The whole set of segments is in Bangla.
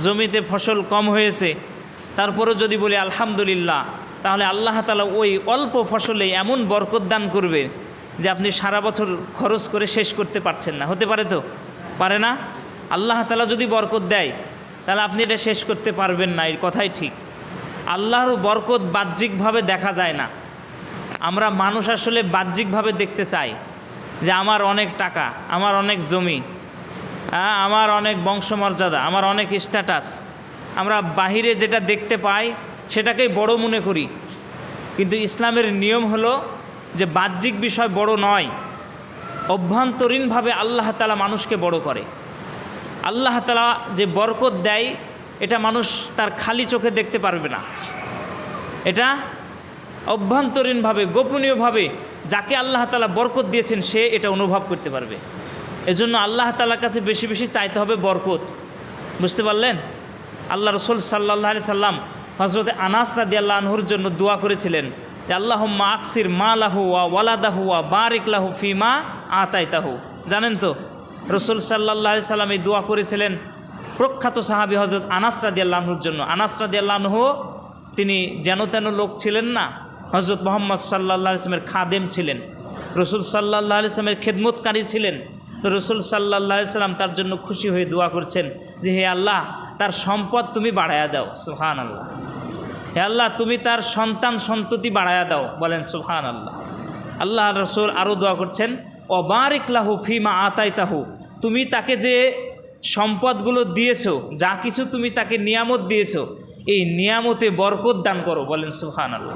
জমিতে ফসল কম হয়েছে, তারপরেও যদি বলি আলহামদুলিল্লাহ, তাহলে আল্লাহ তাআলা ওই অল্প ফসলে এমন বরকত দান করবে যে আপনি সারা বছর খরচ করে শেষ করতে পারছেন না। হতে পারে তো? পারে না? আল্লাহ তাআলা যদি বরকত দেয় তাহলে আপনি এটা শেষ করতে পারবেন না, এই কথাই ঠিক। আল্লাহর বরকত বাহ্যিকভাবে দেখা যায় না। আমরা মানুষ আসলে বাহ্যিকভাবে দেখতে চাই যে আমার অনেক টাকা, আমার অনেক জমি, আমার অনেক বংশমর্যাদা, আমার অনেক স্ট্যাটাস। আমরা বাহিরে যেটা দেখতে পাই সেটাকেই বড় মনে করি, কিন্তু ইসলামের নিয়ম হলো যে বাহ্যিক বিষয় বড় নয়, অভ্যন্তরীণভাবে আল্লাহ তাআলা মানুষকে বড় করে। আল্লাহ তাআলা যে বরকত দেয় এটা মানুষ তার খালি চোখে দেখতে পারবে না, এটা অভ্যন্তরীণভাবে গোপনীয়ভাবে যাকে আল্লাহ তাআলা বরকত দিয়েছেন সে এটা অনুভব করতে পারবে। এজন্য আল্লাহ তাআলার কাছে বেশি বেশি চাইতে হবে বরকত। বুঝতে পারলেন? আল্লাহ রসুল সাল্লাল্লাহু আলাইহি সাল্লাম হযরত আনাস রাদিয়াল্লাহু আনহুর জন্য দোয়া করেছিলেন যে আল্লাহুম্মা আকসির মালাহু ওয়া ওয়ালাদাহু ওয়া বারিক লাহু ফিমা আতাইতাহু। জানেন তো রসুল সাল্লাল্লাহু আলাইহি সাল্লাম এই দোয়া করেছিলেন প্রখ্যাত সাহাবী হযরত আনাস রাদিয়াল্লাহু আনহুর জন্য। আনাস রাদিয়াল্লাহু আনহু তিনি যেন তেন লোক ছিলেন না, হযরত মুহাম্মদ সাল্লাল্লাহু আলাইহি সাল্লামের খাদেম ছিলেন, রসুল সাল্লাল্লাহু আলাইহি সাল্লামের খেদমতকারী ছিলেন। তো রসুল সাল্লাল্লাহু আলাইহি সাল্লাম তার জন্য খুশি হয়ে দোয়া করছেন যে হে আল্লাহ তার সম্পদ তুমি বাড়ায়া দাও। সুবহানাল্লাহ। হে আল্লাহ তুমি তার সন্তান সন্ততি বাড়ায়া দাও। বলেন সুবহানাল্লাহ। আল্লাহ রসুল আরও দোয়া করছেন ও বারিক লাহু ফিমা আতাইতাহু, তুমি তাকে যে সম্পদগুলো দিয়েছো, যা কিছু তুমি তাকে নিয়ামত দিয়েছো, এই নিয়ামতে বরকত দান করো। বলেন সুবহানাল্লাহ।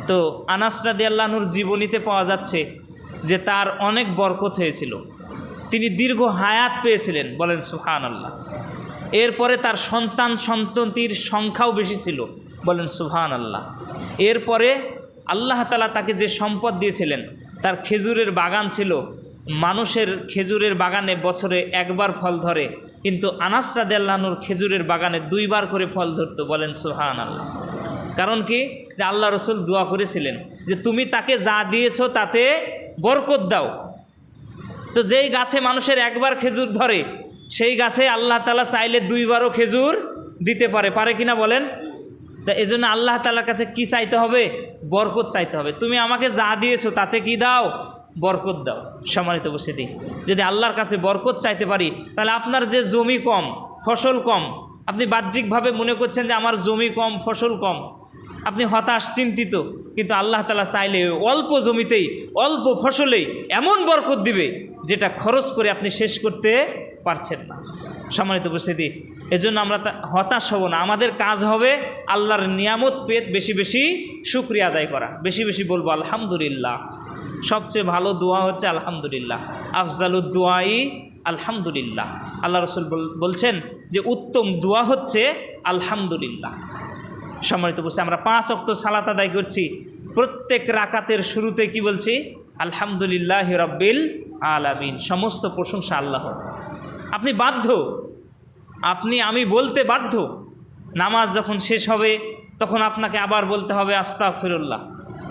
তো আনাস রাদিয়াল্লাহু আনহুর জীবনীতে পাওয়া যাচ্ছে যে তার অনেক বরকত হয়েছিল, তিনি দীর্ঘ হায়াত পেয়েছিলেন। বলেন সুবহানাল্লাহ। এরপরে তার সন্তান সন্ততির সংখ্যাও বেশি ছিল। বলেন সুবহানাল্লাহ। এরপরে আল্লাহ তাআলা তাকে যে সম্পদ দিয়েছিলেন, তার খেজুরের বাগান ছিল, মানুষের খেজুরের বাগানে বছরে একবার ফল ধরে, কিন্তু আনাস রাদিয়াল্লাহু আনহুর খেজুরের বাগানে 2 বার করে ফল ধরতো। বলেন সুবহানাল্লাহ। কারণ কি? যে আল্লাহ রসুল দোয়া করেছিলেন যে তুমি তাকে যা দিয়েছো তাতে বরকত দাও। তো যেই গাছে মানুষের একবার খেজুর ধরে সেই গাছে আল্লাহ তাআলা চাইলে 2 বারও খেজুর দিতে পারে, পারে কিনা বলেন? তা এই জন্য আল্লাহ তাআলার কাছে কি চাইতে হবে? বরকত চাইতে হবে। তুমি আমাকে যা দিয়েছো তাতে কি দাও? বরকত দাও। সম্মানিত উপস্থিতি, যদি আল্লাহর কাছে বরকত চাইতে পারি তাহলে আপনার যে জমি কম, ফসল কম, আপনি বাহ্যিকভাবে মনে করছেন যে আমার জমি কম, ফসল কম, আপনি হতাশ, চিন্তিত, কিন্তু আল্লাহ তাআলা চাইলে অল্প জমিতেই অল্প ফসলেই এমন বরকত দিবে যেটা খরচ করে আপনি শেষ করতে পারছেন না। সম্মানিত উপস্থিতি, এজন্য আমরা হতাশ হব না। আমাদের কাজ হবে আল্লাহর নিয়ামত পেয়ে বেশি বেশি শুকরিয়া আদায় করা, বেশি বেশি বলবো আলহামদুলিল্লাহ। সবচেয়ে ভালো দোয়া হচ্ছে আলহামদুলিল্লাহ। আফজালুদ দুআই আলহামদুলিল্লাহ। আল্লাহ রসুল বলছেন যে উত্তম দোয়া হচ্ছে আলহামদুলিল্লাহ। সম্মানিত উপস্থিতি, আমরা 5 ওয়াক্ত সালাত আদায় করছি, প্রত্যেক রাকাতের শুরুতে কি বলছি? আলহামদুলিল্লাহি রাব্বিল আলামিন। সমস্ত প্রশংসা আল্লাহর। আপনি বাধ্য, আমি বলতে বাধ্য। নামাজ যখন শেষ হবে তখন আপনাকে আবার বলতে হবে আস্তাগফিরুল্লাহ,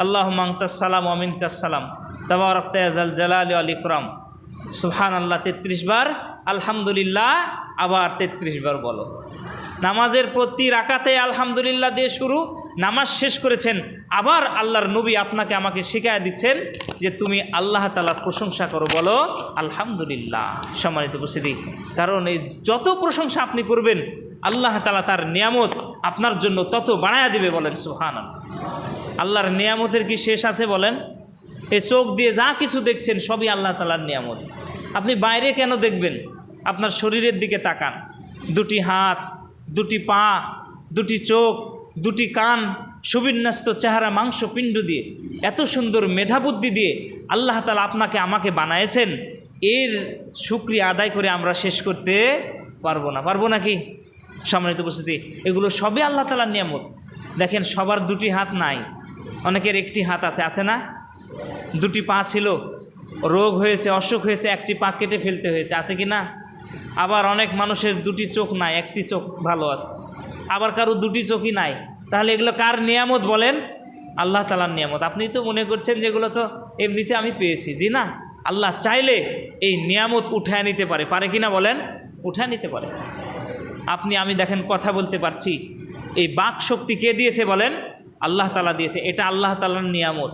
আল্লাহুম্মা আনতাস সালাম ওয়া মিনকাস সালাম, তাবারাকতা ইয়া যাল জালালি ওয়াল ইকরাম। সুবহানাল্লাহ 33 বার, আলহামদুলিল্লাহ আবার 33 বার বলো। নামাজের প্রতি রাকাতে আলহামদুলিল্লাহ দিয়ে শুরু, নামাজ শেষ করেছেন, আবার আল্লাহর নবী আপনাকে আমাকে শিখায়া দিচ্ছেন যে তুমি আল্লাহ তাআলার প্রশংসা করো, বলো আলহামদুলিল্লাহ। সম্মানিত উপস্থিতি, কারণ এই যত প্রশংসা আপনি করবেন আল্লাহ তাআলা তার নিয়ামত আপনার জন্য তত বাড়ায়া দিবে। বলেন সুবহানাল্লাহ। আল্লাহর নিয়ামতের কি শেষ আছে বলেন? এই চোখ দিয়ে যা কিছু দেখছেন সবই আল্লাহ তাআলার নিয়ামত। আপনি বাইরে কেন দেখবেন? আপনার শরীরের দিকে তাকান। 2টি হাত, 2টি পা, 2টি চোখ, 2টি কান, সুবিন্যস্ত চেহারা, মাংসপিণ্ড দিয়ে, এত সুন্দর মেধাবুদ্ধি দিয়ে আল্লাহ তাআলা আপনাকে আমাকে বানায়েছেন। এর শুকরিয়া আদায় করে আমরা শেষ করতে পারবো না। পারবো নাকি? সম্মানিত উপস্থিতি, এগুলো সবই আল্লাহ তাআলার নিয়ামত। দেখেন সবার 2টি হাত নাই, অনেকের 1টি হাত আছে, আছে না? 2টি পা ছিল, রোগ হয়েছে, অসুখ হয়েছে, 1টি পা কেটে ফেলতে হয়েছে, আছে কি না? আবার অনেক মানুষের 2টি চোখ নাই, 1টি চোখ ভালো আছে, আবার কারো 2টি চোখই নাই। তাহলে এগুলো কার নিয়ামত বলেন? আল্লাহ তাআলার নিয়ামত। আপনি তো মনে করছেন যেগুলো তো এমনিতে আমি পেয়েছি। জি না, আল্লাহ চাইলে এই নিয়ামত উঠায় নিতে পারে, পারে কি না বলেন? উঠায় নিতে পারে। আমি দেখেন কথা বলতে পারছি, এই বাক শক্তি কে দিয়েছে বলেন? আল্লাহ তাআলা দিয়েছে। এটা আল্লাহ তাআলার নিয়ামত।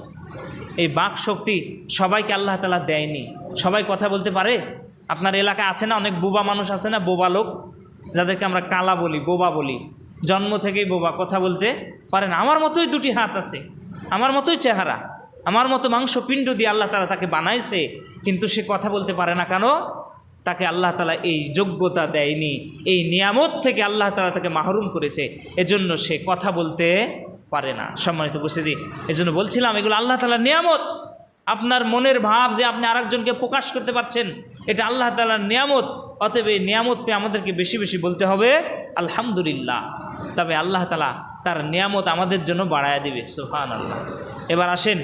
এই বাক শক্তি সবাইকে আল্লাহ তাআলা দেয়নি। সবাই কথা বলতে পারে? আপনার এলাকায় আছে না অনেক বোবা মানুষ আছে না, বোবা লোক, যাদেরকে আমরা কালা বলি, বোবা বলি, জন্ম থেকেই বোবা, কথা বলতে পারে না। আমার মতোই দুটি হাত আছে, আমার মতোই চেহারা, আমার মতো মাংসপিণ্ড দিয়ে আল্লাহ তাআলা তাকে বানাইছে, কিন্তু সে কথা বলতে পারে না কেন? তাকে আল্লাহ তাআলা এই যোগ্যতা দেয়নি, এই নিয়ামত থেকে আল্লাহ তাআলা তাকে মাহরুম করেছে, এজন্য সে কথা বলতে পারে না। সম্মানিত উপস্থিতি, এজন্য বলছিলাম এগুলো আল্লাহ তাআলার নিয়ামত। আপনার মনের ভাব যে আপনি আরেকজনকে প্রকাশ করতে পারছেন, এটা আল্লাহ তাআলার নিয়ামত। অতএব এই নিয়ামত পেয়ে আমাদেরকে বেশি বেশি বলতে হবে আলহামদুলিল্লাহ। তবে আল্লাহ তাআলা তার নিয়ামত আমাদের জন্য বাড়ায়া দিবে, সুবহানাল্লাহ। এবার আসেন,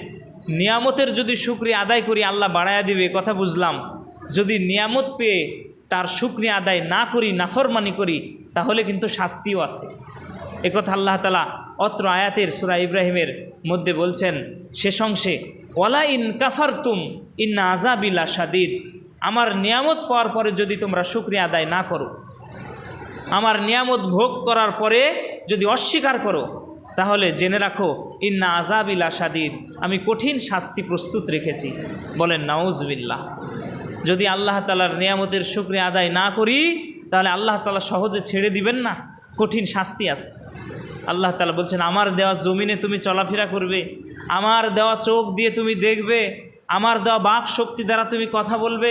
নিয়ামতের যদি শুকরিয়া আদায় করি আল্লাহ বাড়ায়া দিবে, কথা বুঝলাম। যদি নিয়ামত পেয়ে তার শুকরিয়া আদায় না করি, নাফরমানি করি, তাহলে কিন্তু শাস্তিও আছে। একথা আল্লাহ তাআলা অত্র আয়াতের সূরা ইব্রাহিমের মধ্যে বলছেন শেষ অংশে, ওয়ালা ইন কাফারতুম ইন্না আযাবি লাশাদীদ। আমার নিয়ামত পাওয়ার পরে যদি তোমরা শুকরিয়া আদায় না করো, আমার নিয়ামত ভোগ করার পরে যদি অস্বীকার করো, তাহলে জেনে রাখো ইন্না আযাবি লাশাদীদ, আমি কঠিন শাস্তি প্রস্তুত রেখেছি। বলেন নাউজুবিল্লাহ। যদি আল্লাহ তাআলার নিয়ামতের শুকরিয়া আদায় না করি, তাহলে আল্লাহ তাআলা সহজে ছেড়ে দিবেন না, কঠিন শাস্তি আছে। আল্লাহ তাআলা বলছেন, আমার দেওয়া জমিনে তুমি চলাফেরা করবে, আমার দেওয়া চোখ দিয়ে তুমি দেখবে, আমার দেওয়া বাক শক্তি দ্বারা তুমি কথা বলবে,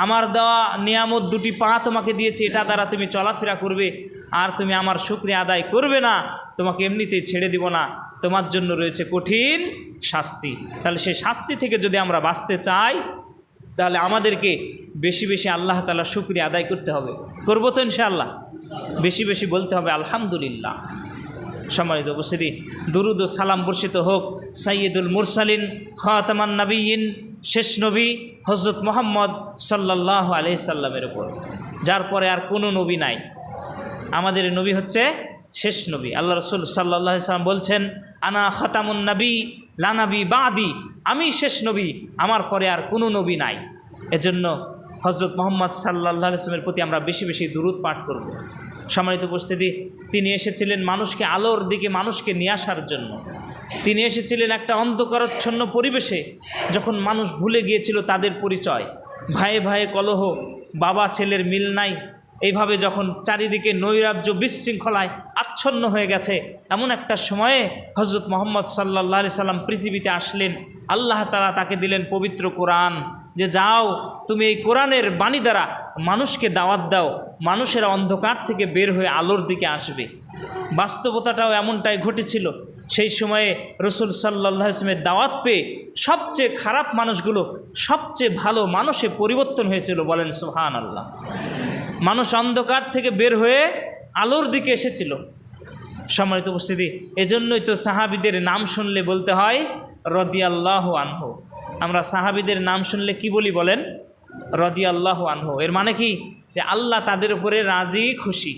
আমার দেওয়া নিয়ামত দুটি পা তোমাকে দিয়েছে, এটা দ্বারা তুমি চলাফেরা করবে, আর তুমি আমার শুকরিয়া আদায় করবে না, তোমাকে এমনিতেই ছেড়ে দিব না, তোমার জন্য রয়েছে কঠিন শাস্তি। তাহলে সেই শাস্তি থেকে যদি আমরা বাঁচতে চাই, তাহলে আমাদেরকে বেশি বেশি আল্লাহ তাআলার শুকরিয়া আদায় করতে হবে। করবো তো ইনশাআল্লাহ? বেশি বেশি বলতে হবে আলহামদুলিল্লাহ। সম্মানিত উপস্থিতি, দুরুদ ও সালাম বর্ষিত হোক সাইয়্যিদুল মুরসালিন খাতামান নবিয়্যিন, শেষ নবী হযরত মুহাম্মদ সাল্লাল্লাহু আলাইহি সাল্লামের উপর, যার পরে আর কোনো নবী নাই। আমাদের নবী হচ্ছে শেষ নবী। আল্লাহ রাসূল সাল্লাল্লাহু আলাইহি সাল্লাম বলছেন, আনা খাতামুন নবী লা নবী বাদি, আমি শেষ নবী, আমার পরে আর কোনো নবী নাই। এজন্য হযরত মুহাম্মদ সাল্লাল্লাহু আলাইহি সাল্লামের প্রতি আমরা বেশি বেশি দুরূদ পাঠ করব। সম্মানিত উপস্থিতি, তিনি এসেছিলেন মানুষকে আলোর দিকে, মানুষকে নিয়ে আসার জন্য। তিনি এসেছিলেন একটা অন্ধকারাচ্ছন্ন পরিবেশে, যখন মানুষ ভুলে গিয়েছিল তাদের পরিচয়, ভাইয়ে ভাইয়ে কলহ, বাবা ছেলের মিল নাই, এইভাবে যখন চারিদিকে নৈরাজ্য বিশৃঙ্খলায় আচ্ছন্ন হয়ে গেছে, এমন একটা সময়ে হযরত মুহাম্মদ সাল্লাল্লাহু আলাইহি সাল্লাম পৃথিবীতে আসলেন। আল্লাহ তাআলা তাকে দিলেন পবিত্র কোরআন, যে যাও তুমি এই কোরআনের বাণী দ্বারা মানুষকে দাওয়াত দাও, মানুষেরা অন্ধকার থেকে বের হয়ে আলোর দিকে আসবে। বাস্তবতাটাও এমনটাই ঘটেছিল। সেই সময়ে রাসূল সাল্লাল্লাহু আলাইহি ওয়াসাল্লামের দাওয়াত পেয়ে সবচেয়ে খারাপ মানুষগুলো সবচেয়ে ভালো মানুষে পরিবর্তন হয়েছিল। বলেন সুবহানাল্লাহ। মানুষ অন্ধকার থেকে বের হয়ে আলোর দিকে এসেছিল। সম্মানিত উপস্থিতি, এজন্যই তো সাহাবীদের নাম শুনলে বলতে হয় রাদিয়াল্লাহু আনহু। আমরা সাহাবীদের নাম শুনলে কি বলি বলেন? রাদিয়াল্লাহু আনহু। এর মানে কি? যে আল্লাহ তাদের উপরে রাজি খুশি।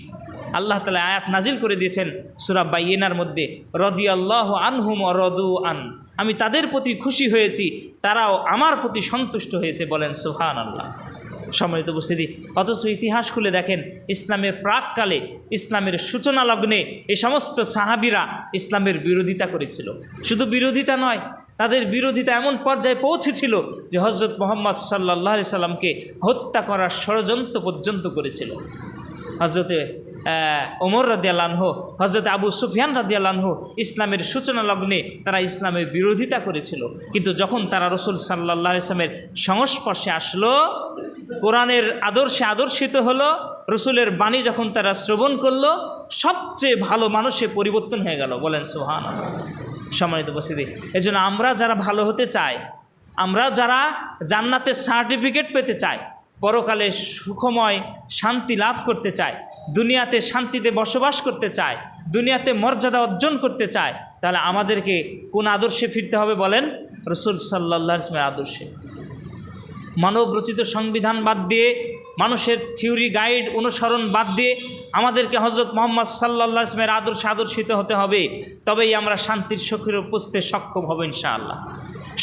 আল্লাহ তাআলা আয়াত নাজিল করে দিয়েছেন সূরা বাইয়িনার মধ্যে, রাদিয়াল্লাহু আনহুম ওয়া রাদু আন, আমি তাদের প্রতি খুশি হয়েছি, তারাও আমার প্রতি সন্তুষ্ট হয়েছে। বলেন সুবহানাল্লাহ। সম্মানিত উপস্থিতি, অথচ ইতিহাস খুলে দেখেন, ইসলামের প্রাককালে, ইসলামের সূচনা লগ্নে এই সমস্ত সাহাবীরা ইসলামের বিরোধিতা করেছিল। শুধু বিরোধিতা নয়, তাদের বিরোধিতা এমন পর্যায়ে পৌঁছেছিল যে হযরত মুহাম্মদ সাল্লাল্লাহু আলাইহি সাল্লামকে হত্যা করার ষড়যন্ত্র পর্যন্ত করেছিল। হযরতে ওমর রাদিয়াল্লাহু আনহু, হযরত আবু সুফিয়ান রাদিয়াল্লাহু আনহু ইসলামের সূচনা লগ্নে তারা ইসলামের বিরোধিতা করেছিল। কিন্তু যখন তারা রাসূল সাল্লাল্লাহু আলাইহি ওয়াসাল্লামের সংস্পর্শে আসলো, কোরআনের আদর্শে আদর্শিত হলো, রসুলের বাণী যখন তারা শ্রবণ করলো, সবচেয়ে ভালো মানুষে পরিবর্তন হয়ে গেল। বলেন সুবহানাল্লাহ। সম্মানিত উপস্থিতি, এজন্য আমরা যারা ভালো হতে চাই, আমরা যারা জান্নাতের সার্টিফিকেট পেতে চাই, পরকালে সুখময় শান্তি লাভ করতে চাই, দুনিয়াতে শান্তিতে বসবাস করতে চাই, দুনিয়াতে মর্যাদা অর্জন করতে চাই, তাহলে আমাদেরকে কোন আদর্শে ফিরতে হবে বলেন? রাসূল সাল্লাল্লাহু আলাইহি ওয়াসাল্লামের আদর্শে। মানব রচিত সংবিধান বাদ দিয়ে, মানুষের থিওরি গাইড অনুসরণ বাদ দিয়ে আমাদেরকে হযরত মুহাম্মদ সাল্লাল্লাহু আলাইহি ওয়াসাল্লামের আদর্শে আদর্শিত হতে হবে। তবেই আমরা শান্তির সখীর উপস্থিতে সক্ষম হব ইনশাআল্লাহ।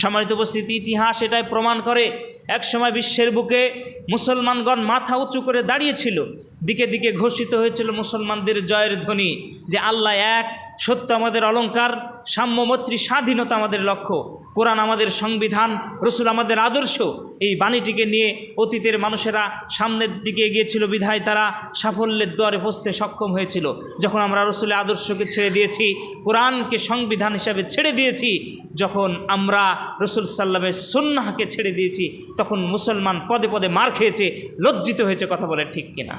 সম্মানিত উপস্থিতি, ইতিহাস এটাই প্রমাণ করে একসময় বিশ্বের বুকে মুসলমানগণ মাথা উঁচু করে দাঁড়িয়েছিল, দিকে দিকে ঘোষিত হয়েছিল মুসলমানদের জয়ের ধ্বনি যে আল্লাহ এক, সত্য আমাদের অলংকার, সাম্য মৈত্রী স্বাধীনতা আমাদের লক্ষ্য, কোরআন আমাদের সংবিধান, রসুল আমাদের আদর্শ। এই বাণীটিকে নিয়ে অতীতের মানুষেরা সামনের দিকে এগিয়েছিল, বিধায় তারা সাফল্যের দ্বারে পৌঁছতে সক্ষম হয়েছিল। যখন আমরা রসুলের আদর্শকে ছেড়ে দিয়েছি, কোরআনকে সংবিধান হিসাবে ছেড়ে দিয়েছি, যখন আমরা রসুল সাল্লামের সুন্নাহকে ছেড়ে দিয়েছি, তখন মুসলমান পদে পদে মার খেয়েছে, লজ্জিত হয়েছে। কথা বলে ঠিক কিনা?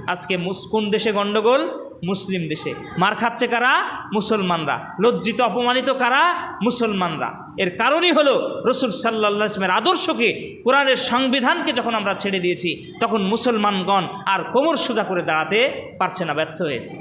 আজকে কোন দেশে গণ্ডগোল? মুসলিম দেশে। মার খাচ্ছে কারা? মুসলমানরা। লজ্জিত অপমানিত কারা? মুসলমানরা। এর কারণই হলো রসুল সাল্লাল্লাহু আলাইহি ওয়াসাল্লামের আদর্শকে, কোরআনের সংবিধানকে যখন আমরা ছেড়ে দিয়েছি, তখন মুসলমানগণ আর কোমর সোজা করে দাঁড়াতে পারছে না, ব্যর্থ হয়েছে।